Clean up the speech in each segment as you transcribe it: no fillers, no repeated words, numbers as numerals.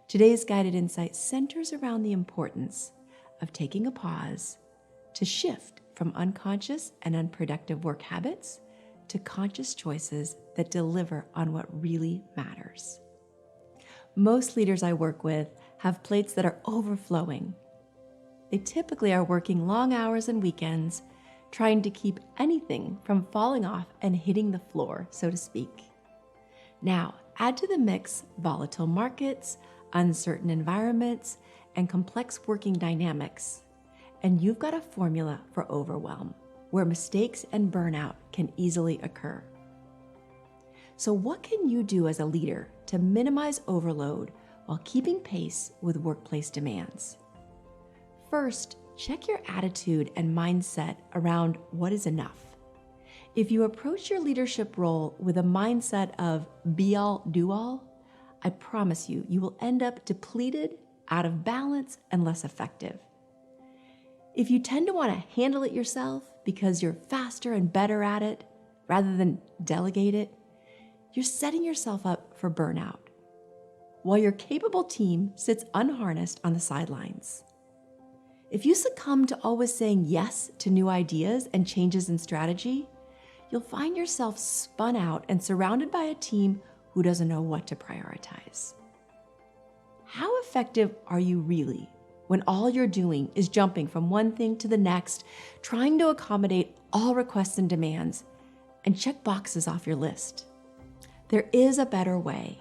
Today's guided insight centers around the importance of taking a pause to shift from unconscious and unproductive work habits to conscious choices that deliver on what really matters. Most leaders I work with have plates that are overflowing. They typically are working long hours and weekends, trying to keep anything from falling off and hitting the floor, so to speak. Now, add to the mix volatile markets, uncertain environments, and complex working dynamics, and you've got a formula for overwhelm, where mistakes and burnout can easily occur. So what can you do as a leader to minimize overload while keeping pace with workplace demands? First, check your attitude and mindset around what is enough. If you approach your leadership role with a mindset of be all, do all, I promise you, you will end up depleted, out of balance, and less effective. If you tend to want to handle it yourself because you're faster and better at it rather than delegate it, you're setting yourself up for burnout, while your capable team sits unharnessed on the sidelines. If you succumb to always saying yes to new ideas and changes in strategy, you'll find yourself spun out and surrounded by a team who doesn't know what to prioritize. How effective are you really when all you're doing is jumping from one thing to the next, trying to accommodate all requests and demands, and check boxes off your list? There is a better way.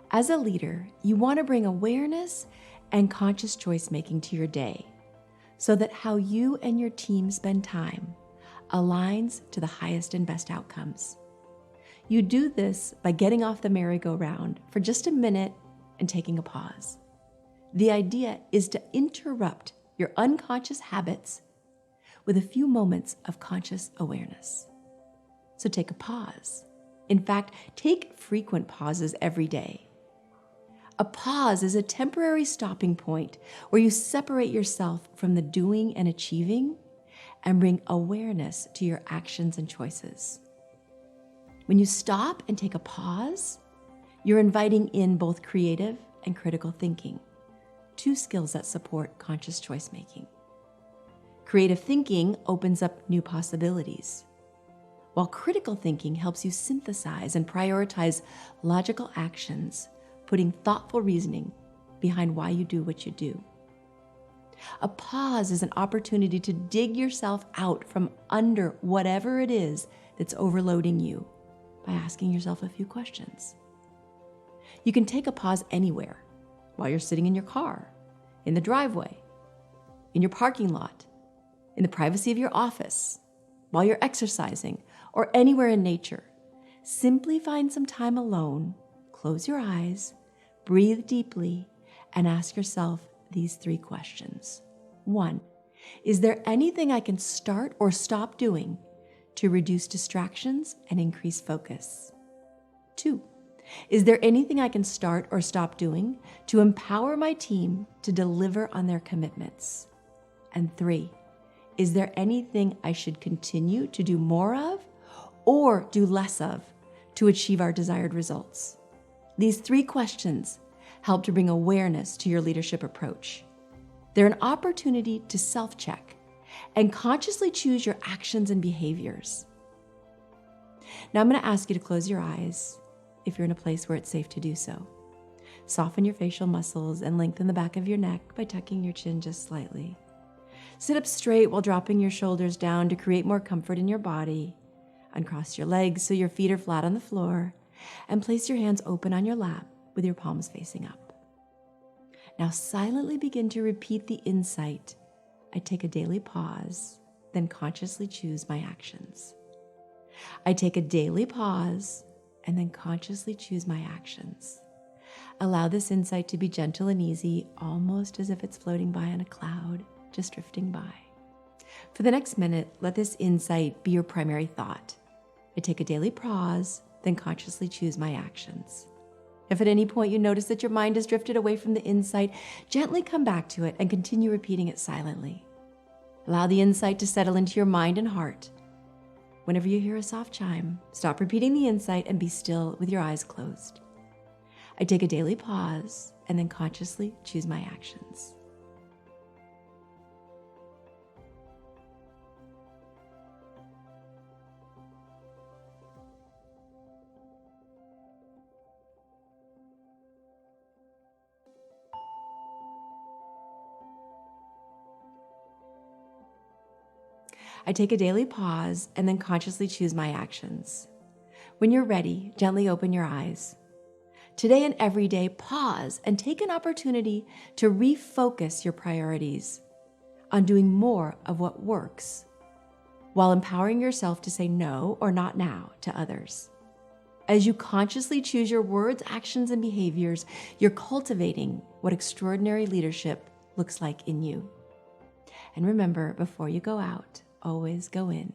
As a leader, you want to bring awareness and conscious choice making to your day so that how you and your team spend time aligns to the highest and best outcomes. You do this by getting off the merry-go-round for just a minute and taking a pause. The idea is to interrupt your unconscious habits with a few moments of conscious awareness. So take a pause. In fact, take frequent pauses every day. A pause is a temporary stopping point where you separate yourself from the doing and achieving and bring awareness to your actions and choices. When you stop and take a pause, you're inviting in both creative and critical thinking, two skills that support conscious choice making. Creative thinking opens up new possibilities, while critical thinking helps you synthesize and prioritize logical actions, putting thoughtful reasoning behind why you do what you do. A pause is an opportunity to dig yourself out from under whatever it is that's overloading you by asking yourself a few questions. You can take a pause anywhere, while you're sitting in your car, in the driveway, in your parking lot, in the privacy of your office, while you're exercising, or anywhere in nature. Simply find some time alone, close your eyes, breathe deeply, and ask yourself these three questions. 1, is there anything I can start or stop doing to reduce distractions and increase focus? 2, is there anything I can start or stop doing to empower my team to deliver on their commitments? And 3, is there anything I should continue to do more of or do less of to achieve our desired results? These 3 questions help to bring awareness to your leadership approach. They're an opportunity to self-check and consciously choose your actions and behaviors. Now I'm going to ask you to close your eyes if you're in a place where it's safe to do so. Soften your facial muscles and lengthen the back of your neck by tucking your chin just slightly. Sit up straight while dropping your shoulders down to create more comfort in your body. Uncross your legs so your feet are flat on the floor, and place your hands open on your lap with your palms facing up. Now silently begin to repeat the insight, I take a daily pause, then consciously choose my actions. I take a daily pause, and then consciously choose my actions. Allow this insight to be gentle and easy, almost as if it's floating by on a cloud, just drifting by. For the next minute, let this insight be your primary thought. I take a daily pause, then consciously choose my actions. If at any point you notice that your mind has drifted away from the insight, gently come back to it and continue repeating it silently. Allow the insight to settle into your mind and heart. Whenever you hear a soft chime, stop repeating the insight and be still with your eyes closed. I take a daily pause, and then consciously choose my actions. I take a daily pause and then consciously choose my actions. When you're ready, gently open your eyes. Today and every day, pause and take an opportunity to refocus your priorities on doing more of what works, while empowering yourself to say no or not now to others. As you consciously choose your words, actions, and behaviors, you're cultivating what extraordinary leadership looks like in you. And remember, before you go out, always go in